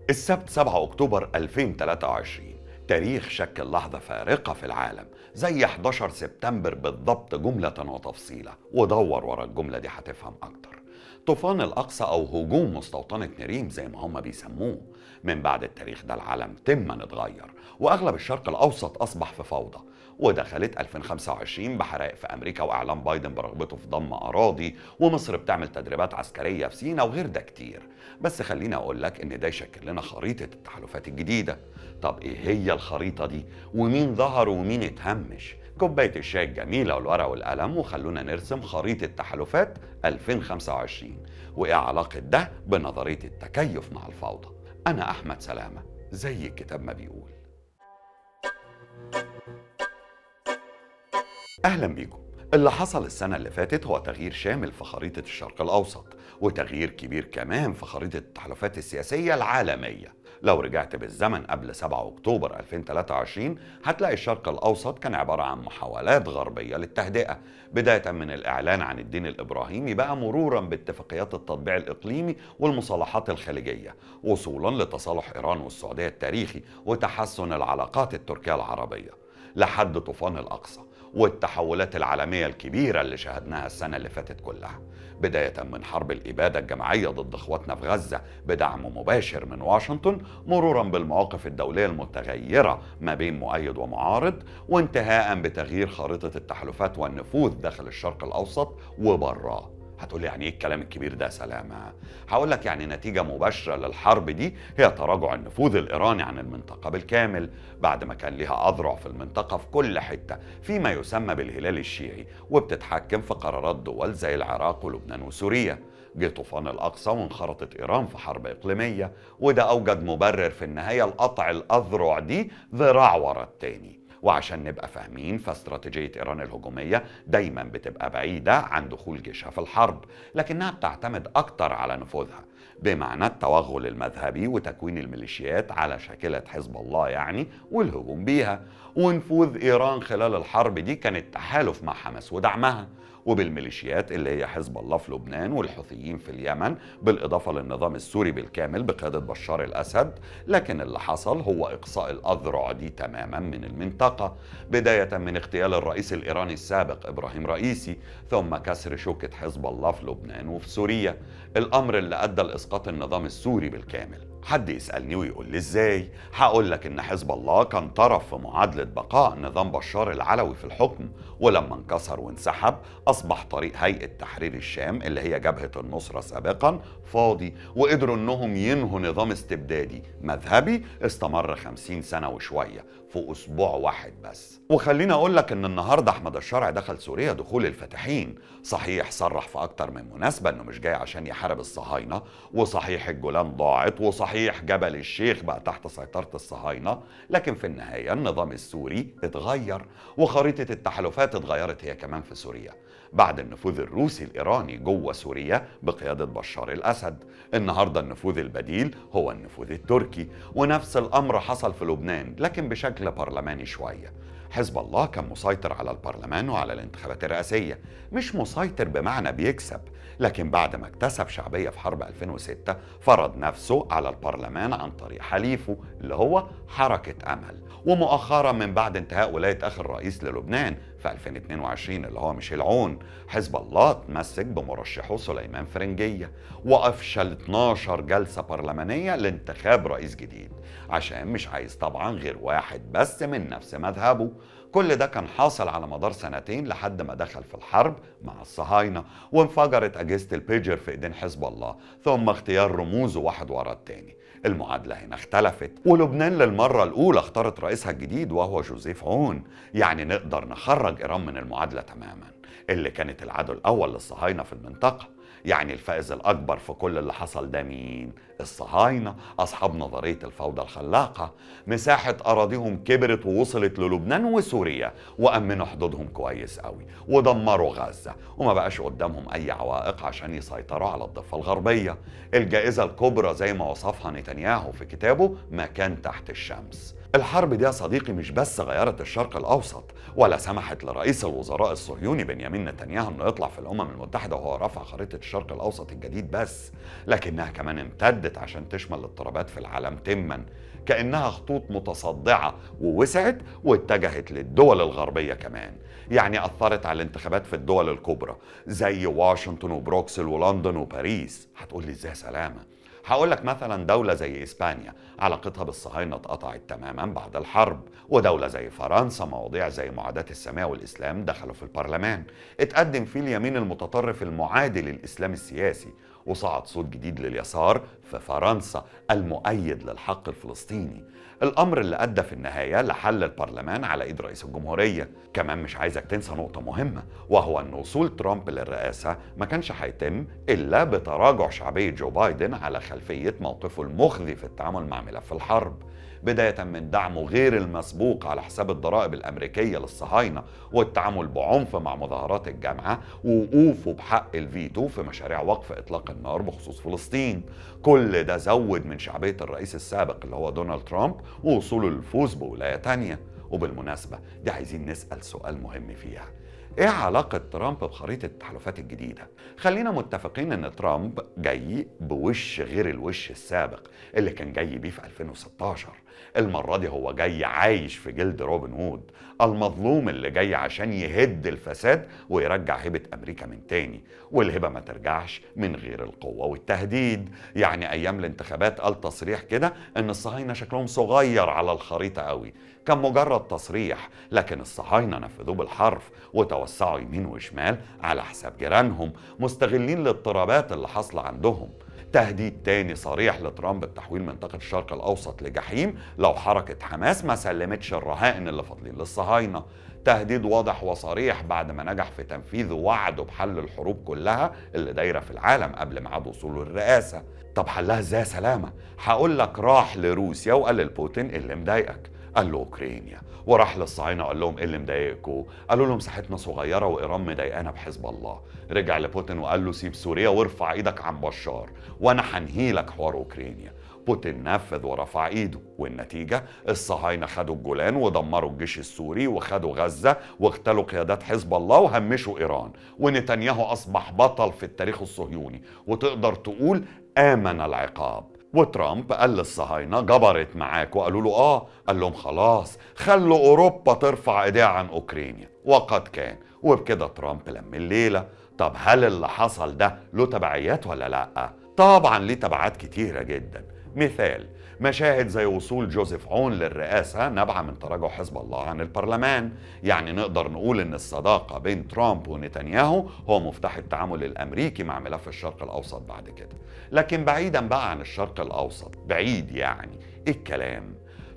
السبت 7 أكتوبر 2023 تاريخ شكل لحظة فارقة في العالم، زي 11 سبتمبر بالضبط جملة وتفصيلة. ودور ورا الجملة دي هتفهم أكتر. طوفان الأقصى أو هجوم مستوطنة نريم زي ما هم بيسموه، من بعد التاريخ ده العالم تما اتغير، وأغلب الشرق الأوسط أصبح في فوضى. ودخلت 2025 بحرائق في أمريكا وإعلان بايدن برغبته في ضم أراضي، ومصر بتعمل تدريبات عسكرية في سيناء وغير ده كتير. بس خليني أقول لك إن ده يشكل لنا خريطة التحالفات الجديدة. طب إيه هي الخريطة دي؟ ومين ظهر ومين اتهمش؟ كوباية الشاي الجميلة والورقة والقلم وخلونا نرسم خريطة تحالفات 2025. وإيه علاقة ده بنظرية التكيف مع الفوضى؟ أنا أحمد سلامة، زي الكتاب ما بيقول. أهلا بيكم. اللي حصل السنة اللي فاتت هو تغيير شامل في خريطة الشرق الأوسط، وتغيير كبير كمان في خريطة التحالفات السياسية العالمية. لو رجعت بالزمن قبل 7 أكتوبر 2023 هتلاقي الشرق الأوسط كان عبارة عن محاولات غربية للتهدئة، بداية من الإعلان عن الدين الإبراهيمي بقى، مرورا باتفاقيات التطبيع الإقليمي والمصالحات الخليجية، وصولا لتصالح إيران والسعودية التاريخي وتحسن العلاقات التركية العربية، لحد طوفان الأقصى والتحولات العالمية الكبيرة اللي شاهدناها السنة اللي فاتت كلها، بداية من حرب الإبادة الجماعية ضد إخواتنا في غزة بدعم مباشر من واشنطن، مرورا بالمواقف الدولية المتغيرة ما بين مؤيد ومعارض، وانتهاء بتغيير خارطة التحالفات والنفوذ داخل الشرق الأوسط وبراه. هتقول يعني ايه الكلام الكبير ده سلامة؟ هقول لك يعني نتيجة مباشرة للحرب دي هي تراجع النفوذ الإيراني عن المنطقة بالكامل، بعد ما كان لها أذرع في المنطقة في كل حتة فيما يسمى بالهلال الشيعي، وبتتحكم في قرارات دول زي العراق ولبنان وسوريا. جه طوفان الأقصى وانخرطت إيران في حرب إقليمية، وده أوجد مبرر في النهاية لقطع الأذرع دي ذراع ورا التاني. وعشان نبقى فاهمين، فاستراتيجية إيران الهجومية دايما بتبقى بعيدة عن دخول جيشها في الحرب، لكنها بتعتمد أكتر على نفوذها، بمعنى التوغل المذهبي وتكوين الميليشيات على شاكلة حزب الله يعني، والهجوم بيها. ونفوذ إيران خلال الحرب دي كان التحالف مع حماس ودعمها، وبالميليشيات اللي هي حزب الله في لبنان والحوثيين في اليمن، بالإضافة للنظام السوري بالكامل بقيادة بشار الأسد. لكن اللي حصل هو إقصاء الأذرع دي تماما من المنطقة، بداية من اغتيال الرئيس الإيراني السابق إبراهيم رئيسي، ثم كسر شوكة حزب الله في لبنان وفي سوريا، الأمر اللي أدى لإسقاط النظام السوري بالكامل. حد يسألني ويقول لي إزاي؟ هقول لك إن حزب الله كان طرف في معادلة بقاء نظام بشار العلوي في الحكم، ولما انكسر وانسحب أصبح طريق هيئة تحرير الشام اللي هي جبهة النصرة سابقا فاضي، وقدروا إنهم ينهوا نظام استبدادي مذهبي استمر 50 سنة وشوية في أسبوع واحد بس. وخليني أقول لك إن النهاردة أحمد الشرع دخل سوريا دخول الفاتحين، صحيح صرح في أكتر من مناسبة إنه مش جاي عشان يحارب الصهاينة، وصحيح الجولان ضاعت، وصحيح جبل الشيخ بقى تحت سيطرة الصهاينة، لكن في النهاية النظام السوري اتغير، وخريطة التحالفات اتغيرت هي كمان في سوريا بعد النفوذ الروسي الإيراني جوه سوريا بقيادة بشار الأسد. النهاردة النفوذ البديل هو النفوذ التركي، ونفس الأمر حصل في لبنان لكن بشكل برلماني شوية. حزب الله كان مسيطر على البرلمان وعلى الانتخابات الرئاسية، مش مسيطر بمعنى بيكسب، لكن بعد ما اكتسب شعبية في حرب 2006 فرض نفسه على البرلمان عن طريق حليفه اللي هو حركة أمل. ومؤخرا من بعد انتهاء ولاية آخر رئيس للبنان في 2022 اللي هو ميشيل عون، حزب الله تمسك بمرشحه سليمان فرنجية، وأفشل 12 جلسة برلمانية لانتخاب رئيس جديد، عشان مش عايز طبعا غير واحد بس من نفس مذهبه. كل ده كان حاصل على مدار سنتين لحد ما دخل في الحرب مع الصهاينة، وانفجرت أجهزة البيجر في إيدين حزب الله، ثم اختيار رموزه واحد ورا التاني. المعادلة هنا اختلفت، ولبنان للمرة الأولى اختارت رئيسها الجديد وهو جوزيف عون. يعني نقدر نخرج إيران من المعادلة تماما، اللي كانت العدو الأول للصهاينة في المنطقة. يعني الفائز الأكبر في كل اللي حصل ده مين؟ الصهاينة، أصحاب نظرية الفوضى الخلاقة. مساحة أراضيهم كبرت ووصلت للبنان وسوريا، وأمنوا حدودهم كويس قوي، ودمروا غزة، وما بقاش قدامهم أي عوائق عشان يسيطروا على الضفة الغربية. الجائزة الكبرى زي ما وصفها نتنياهو في كتابه مكان تحت الشمس. الحرب دي يا صديقي مش بس غيرت الشرق الأوسط، ولا سمحت لرئيس الوزراء الصهيوني بنيامين نتنياهو إنه يطلع في الأمم المتحدة وهو رافع خريطة الشرق الأوسط الجديد بس، لكنها كمان امتدت عشان تشمل الاضطرابات في العالم تما، كأنها خطوط متصدعة ووسعت واتجهت للدول الغربية كمان. يعني أثرت على الانتخابات في الدول الكبرى زي واشنطن وبروكسل ولندن وباريس. هتقول لي ازاي سلامة؟ هقول لك مثلا دولة زي إسبانيا علاقتها بالصهاينة اتقطعت تماما بعد الحرب، ودولة زي فرنسا مواضيع زي معاداة السماء والإسلام دخلوا في البرلمان، اتقدم فيه اليمين المتطرف المعادي للإسلام السياسي، وصعد صوت جديد لليسار في فرنسا المؤيد للحق الفلسطيني. الأمر اللي أدى في النهاية لحل البرلمان على إيد رئيس الجمهورية. كمان مش عايزك تنسى نقطة مهمة، وهو أن وصول ترامب للرئاسة ما كانش هيتم إلا بتراجع شعبية جو بايدن على خلفية موقفه المخزي في التعامل مع ملف الحرب، بداية من دعمه غير المسبوق على حساب الضرائب الأمريكية للصهاينة والتعامل بعنف مع مظاهرات الجامعة ووقوفه بحق الفيتو في مشاريع وقف إطلاق النار بخصوص فلسطين. كل ده زود من شعبية الرئيس السابق اللي هو دونالد ترامب ووصوله للفوز بولاية تانية. وبالمناسبة دي عايزين نسأل سؤال مهم فيها، ايه علاقة ترامب بخريطة التحالفات الجديدة؟ خلينا متفقين ان ترامب جاي بوش غير الوش السابق اللي كان جاي بيه في 2016. المرة دي هو جاي عايش في جلد روبن هود، المظلوم اللي جاي عشان يهد الفساد ويرجع هبة امريكا من تاني، والهبة ما ترجعش من غير القوة والتهديد. يعني ايام الانتخابات قال تصريح كده ان الصهاينة شكلهم صغير على الخريطة قوي، كان مجرد تصريح، لكن الصهاينة نفذوه بالحرف وتوسعوا يمين وشمال على حساب جيرانهم، مستغلين الاضطرابات اللي حاصلة عندهم. تهديد تاني صريح لترامب بتحويل منطقة الشرق الأوسط لجحيم لو حركة حماس ما سلمتش الرهائن اللي فاضلين للصهاينة. تهديد واضح وصريح بعد ما نجح في تنفيذ وعده بحل الحروب كلها اللي دايرة في العالم قبل ميعاد وصوله للرئاسة. طب حلها ازاي سلامة؟ هقول لك، راح لروسيا وقال لبوتين اللي مضايقك، قال له اوكرانيا، وراح للصهاينه وقال لهم ايه اللي مضايقكم؟ قالوا له مساحتنا صغيره وايران مضايقانا بحزب الله. رجع لبوتين وقال له سيب سوريا وارفع ايدك عن بشار وانا هنهي لك حوار اوكرانيا. بوتين نفذ ورفع ايده، والنتيجه الصهاينه خدوا الجولان ودمروا الجيش السوري وخدوا غزه واغتالوا قيادات حزب الله وهمشوا ايران، ونتنياهو اصبح بطل في التاريخ الصهيوني، وتقدر تقول آمن العقاب. وترامب قال للصهاينة جبرت معاك، وقالوا له قال لهم خلاص خلوا أوروبا ترفع إيديها عن أوكرانيا، وقد كان. وبكده ترامب لم الليلة. طب هل اللي حصل ده له تبعيات ولا لأ؟ طبعا ليه تبعات كتيرة جدا. مثال مشاهد زي وصول جوزيف عون للرئاسة نابعة من تراجع حزب الله عن البرلمان. يعني نقدر نقول ان الصداقة بين ترامب ونتنياهو هو مفتاح التعامل الامريكي مع ملف الشرق الاوسط بعد كده. لكن بعيدا بقى عن الشرق الاوسط، بعيد يعني ايه الكلام،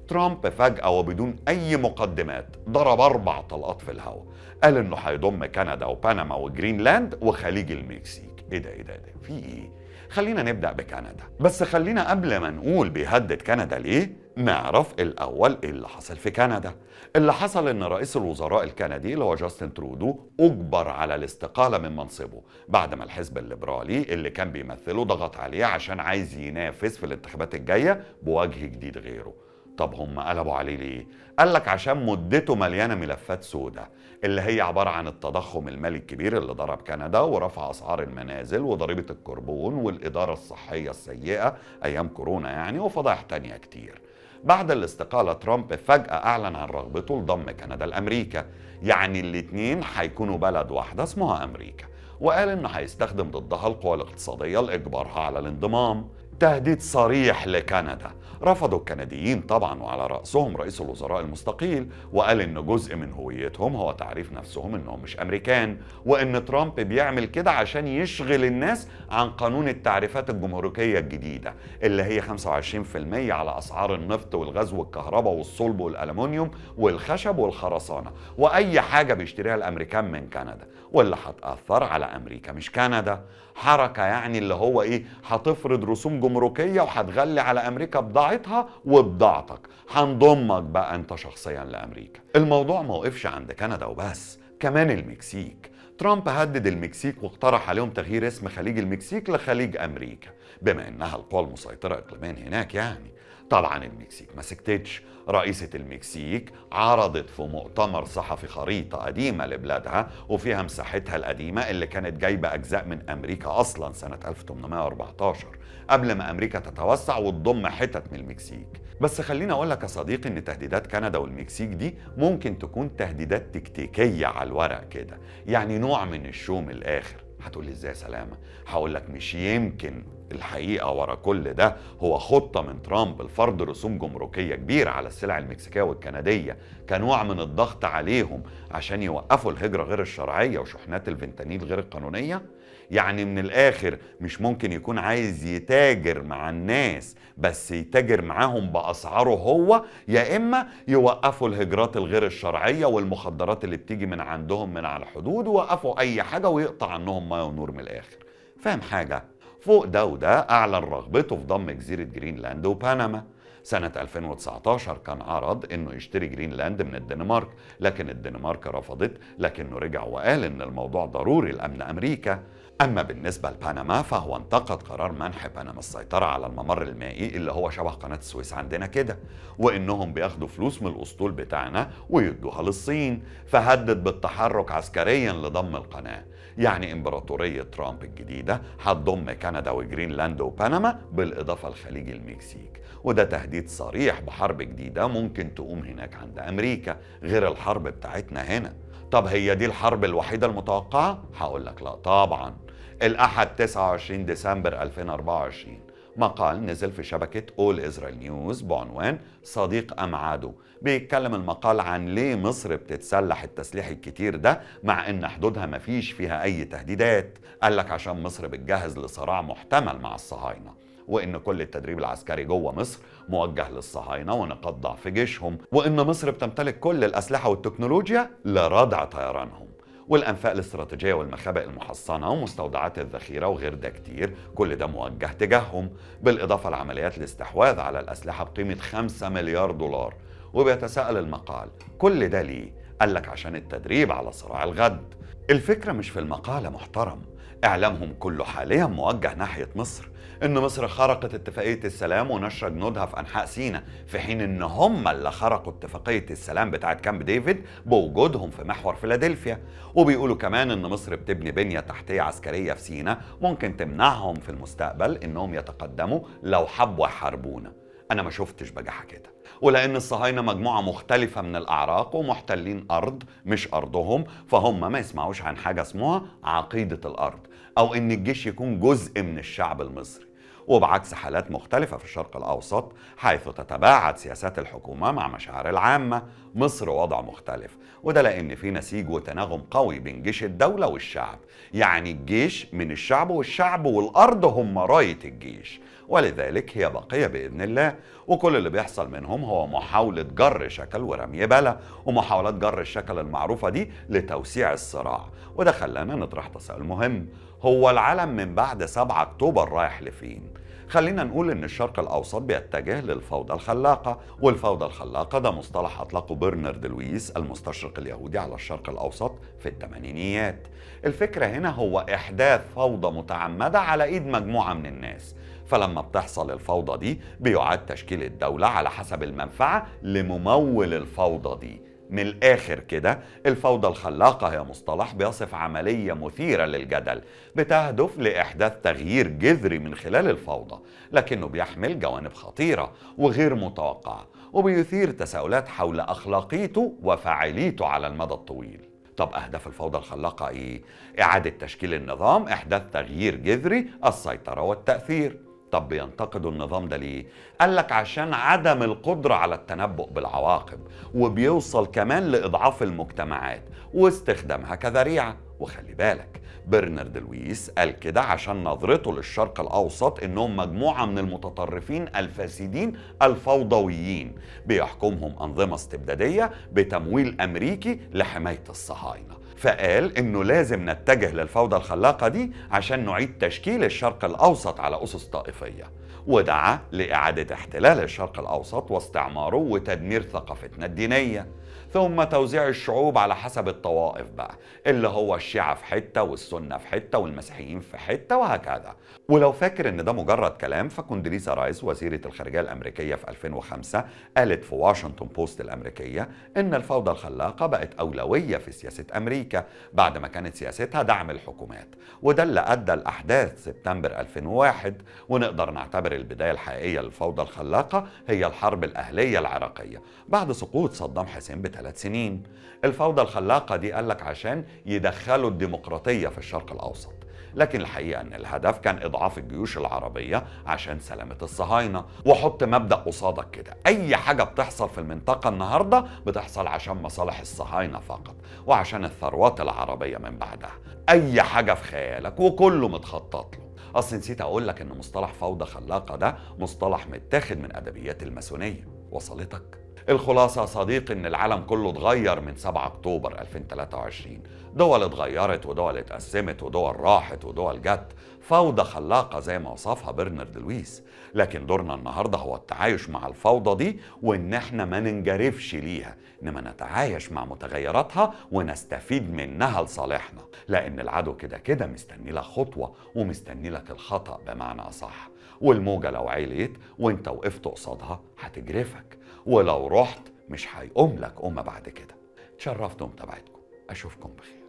ترامب فجأة وبدون أي مقدمات ضرب 4 طلقات في الهواء، قال إنه هيضم كندا وبنما وجرينلاند وخليج المكسيك. إيه ده في إيه؟ خلينا نبدأ بكندا، بس خلينا قبل ما نقول بيهدد كندا ليه نعرف الأول إيه اللي حصل في كندا. اللي حصل إن رئيس الوزراء الكندي اللي هو جاستن ترودو أجبر على الاستقالة من منصبه بعد ما الحزب الليبرالي اللي كان بيمثله ضغط عليه عشان عايز ينافس في الانتخابات الجاية بوجه جديد غيره. طب هم قلبوا عليه ليه؟ قال لك عشان مدته مليانة ملفات سودة، اللي هي عبارة عن التضخم المالي الكبير اللي ضرب كندا ورفع أسعار المنازل وضريبة الكربون والإدارة الصحية السيئة أيام كورونا يعني، وفضائح تانية كتير. بعد الاستقالة ترامب فجأة أعلن عن رغبته لضم كندا لأمريكا، يعني الاتنين هيكونوا بلد واحدة اسمها أمريكا، وقال إنه هيستخدم ضدها القوى الاقتصادية لإجبارها على الانضمام. تهديد صريح لكندا. رفضوا الكنديين طبعا وعلى رأسهم رئيس الوزراء المستقيل، وقال ان جزء من هويتهم هو تعريف نفسهم انهم مش امريكان، وان ترامب بيعمل كده عشان يشغل الناس عن قانون التعريفات الجمركية الجديدة اللي هي 25% على اسعار النفط والغاز والكهرباء والصلب والألمنيوم والخشب والخرسانة واي حاجة بيشتريها الامريكان من كندا، واللي هتأثر على امريكا مش كندا. حركة يعني اللي هو ايه، هتفرض رسوم جمركية وهتغلي على امريكا بضاعتها وبضاعتك، هنضمك بقى انت شخصيا لامريكا. الموضوع ما وقفش عند كندا وبس، كمان المكسيك. ترامب هدد المكسيك واقترح عليهم تغيير اسم خليج المكسيك لخليج امريكا بما انها القوى المسيطرة اقليميا هناك يعني. طبعا المكسيك ما سكتتش. رئيسة المكسيك عرضت في مؤتمر صحفي خريطة قديمة لبلادها وفيها مساحتها القديمة اللي كانت جايبة أجزاء من أمريكا أصلا سنة 1814 قبل ما أمريكا تتوسع وتضم حتت من المكسيك. بس خليني أقول لك يا صديقي إن تهديدات كندا والمكسيك دي ممكن تكون تهديدات تكتيكية على الورق كده، يعني نوع من الشو من الآخر. هتقولي ازاي سلامة؟ هقول لك مش يمكن الحقيقة ورا كل ده هو خطة من ترامب لفرض رسوم جمركية كبيرة على السلع المكسيكية والكندية كنوع من الضغط عليهم عشان يوقفوا الهجرة غير الشرعية وشحنات الفنتانيل غير القانونية؟ يعني من الآخر مش ممكن يكون عايز يتاجر مع الناس بس يتاجر معاهم بأسعاره هو، يا إما يوقفوا الهجرات الغير الشرعية والمخدرات اللي بتيجي من عندهم من على الحدود ووقفوا أي حاجة ويقطع عنهم مياه ونور من الآخر. فاهم حاجة؟ فوق ده وده أعلن رغبته في ضم جزيرة جرينلاند وبنما. سنة 2019 كان عرض انه يشتري جرينلاند من الدنمارك، لكن الدنمارك رفضت، لكنه رجع وقال ان الموضوع ضروري لأمن أمريكا. أما بالنسبة لبنما فهو انتقد قرار منح بنما السيطرة على الممر المائي اللي هو شبه قناة السويس عندنا كده، وإنهم بياخدوا فلوس من الأسطول بتاعنا ويدوها للصين، فهدد بالتحرك عسكريا لضم القناة. يعني إمبراطورية ترامب الجديدة هتضم كندا وجرينلاند وبنما بالإضافة لخليج المكسيك، وده تهديد صريح بحرب جديدة ممكن تقوم هناك عند أمريكا غير الحرب بتاعتنا هنا. طب هي دي الحرب الوحيدة المتوقعة؟ هقول لك لا طبعا. الأحد 29 ديسمبر 2024 مقال نزل في شبكة أول إسرائيل نيوز بعنوان صديق أم عدو. بيتكلم المقال عن ليه مصر بتتسلح التسليح الكتير ده مع إن حدودها مفيش فيها أي تهديدات. قال لك عشان مصر بتجهز لصراع محتمل مع الصهاينة، وإن كل التدريب العسكري جوه مصر موجه للصهاينة ونقاط ضعف جيشهم، وإن مصر بتمتلك كل الأسلحة والتكنولوجيا لردع طيرانهم، والأنفاق الاستراتيجية والمخابئ المحصنة ومستودعات الذخيرة وغير ده كتير، كل ده موجه تجاههم، بالإضافة لعمليات الاستحواذ على الأسلحة بقيمة 5 مليار دولار. وبيتساءل المقال كل ده ليه؟ قال لك عشان التدريب على صراع الغد. الفكرة مش في المقالة محترم، إعلامهم كله حاليا موجه ناحية مصر، إن مصر خرقت اتفاقية السلام ونشر جنودها في أنحاء سيناء، في حين إن هم اللي خرقوا اتفاقية السلام بتاعت كامب ديفيد بوجودهم في محور فيلادلفيا. وبيقولوا كمان إن مصر بتبني بنية تحتية عسكرية في سيناء ممكن تمنعهم في المستقبل إنهم يتقدموا لو حبوا يحاربونا. أنا ما شفتش بجاحة كده، ولأن الصهاينة مجموعة مختلفة من الأعراق ومحتلين أرض مش أرضهم، فهم ما يسمعوش عن حاجة اسمها عقيدة الأرض أو إن الجيش يكون جزء من الشعب المصري. وبعكس حالات مختلفة في الشرق الأوسط حيث تتباعد سياسات الحكومة مع مشاعر العامة، مصر وضع مختلف، وده لأن في نسيج وتناغم قوي بين جيش الدولة والشعب. يعني الجيش من الشعب والشعب والأرض هم راية الجيش، ولذلك هي باقية بإذن الله. وكل اللي بيحصل منهم هو محاولة جر شكل ورمي بلا، ومحاولات جر الشكل المعروفة دي لتوسيع الصراع. وده خلانا نطرح تساؤل مهم، هو العالم من بعد 7 أكتوبر رايح لفين؟ خلينا نقول إن الشرق الأوسط بيتجه للفوضى الخلاقة، والفوضى الخلاقة ده مصطلح أطلقه برنارد لويس المستشرق اليهودي على الشرق الأوسط في الثمانينيات. الفكرة هنا هو إحداث فوضى متعمدة على إيد مجموعة من الناس، فلما بتحصل الفوضى دي بيعاد تشكيل الدولة على حسب المنفعة لممول الفوضى دي. من الآخر كده الفوضى الخلاقة هي مصطلح بيصف عملية مثيرة للجدل بتهدف لإحداث تغيير جذري من خلال الفوضى، لكنه بيحمل جوانب خطيرة وغير متوقعة وبيثير تساؤلات حول أخلاقيته وفاعليته على المدى الطويل. طب أهداف الفوضى الخلاقة إيه؟ إعادة تشكيل النظام، إحداث تغيير جذري، السيطرة والتأثير. طب بينتقدوا النظام ده ليه؟ قال لك عشان عدم القدرة على التنبؤ بالعواقب، وبيوصل كمان لإضعاف المجتمعات واستخدامها كذريعة. وخلي بالك برنارد لويس قال كده عشان نظرته للشرق الأوسط إنهم مجموعة من المتطرفين الفاسدين الفوضويين بيحكمهم أنظمة استبدادية بتمويل أمريكي لحماية الصهاينة. فقال إنه لازم نتجه للفوضى الخلاقة دي عشان نعيد تشكيل الشرق الأوسط على أسس طائفية، ودعا لإعادة احتلال الشرق الأوسط واستعماره وتدمير ثقافتنا الدينية. ثم توزيع الشعوب على حسب الطوائف بقى، اللي هو الشيعة في حتة والسنة في حتة والمسيحيين في حتة وهكذا. ولو فاكر ان ده مجرد كلام، فكوندريزا رايس وزيرة الخارجية الأمريكية في 2005 قالت في واشنطن بوست الأمريكية ان الفوضى الخلاقة بقت أولوية في سياسة أمريكا بعد ما كانت سياستها دعم الحكومات، وده اللي أدى لأحداث سبتمبر 2001. ونقدر نعتبر البداية الحقيقية للفوضى الخلاقة هي الحرب الأهلية العراقية بعد سقوط صدام حسين ب3 سنين. الفوضى الخلاقة دي قالك عشان يدخلوا الديمقراطية في الشرق الأوسط، لكن الحقيقة أن الهدف كان إضعاف الجيوش العربية عشان سلامة الصهاينة. وحط مبدأ قصادك كده، أي حاجة بتحصل في المنطقة النهاردة بتحصل عشان مصالح الصهاينة فقط وعشان الثروات العربية من بعدها. أي حاجة في خيالك وكله متخطط له. أصل نسيت أقول لك إن مصطلح فوضى خلاقة ده مصطلح متاخد من أدبيات الماسونية. وصلتك؟ الخلاصة يا صديقي إن العالم كله اتغير من 7 أكتوبر 2023. دول اتغيرت ودول اتقسمت ودول راحت ودول جت. فوضى خلاقة زي ما وصفها برنارد لويس. لكن دورنا النهاردة هو التعايش مع الفوضى دي، وإن احنا ما ننجرفش ليها، إنما نتعايش مع متغيراتها ونستفيد منها لصالحنا، لأن العدو كده كده مستني لك خطوة ومستني لك الخطأ بمعنى أصح. والموجة لو عليت وانت وقفت قصادها هتجرفك، ولو رحت مش هيقوم لك قومة بعد كده. اتشرفت بمتابعتكم، أشوفكم بخير.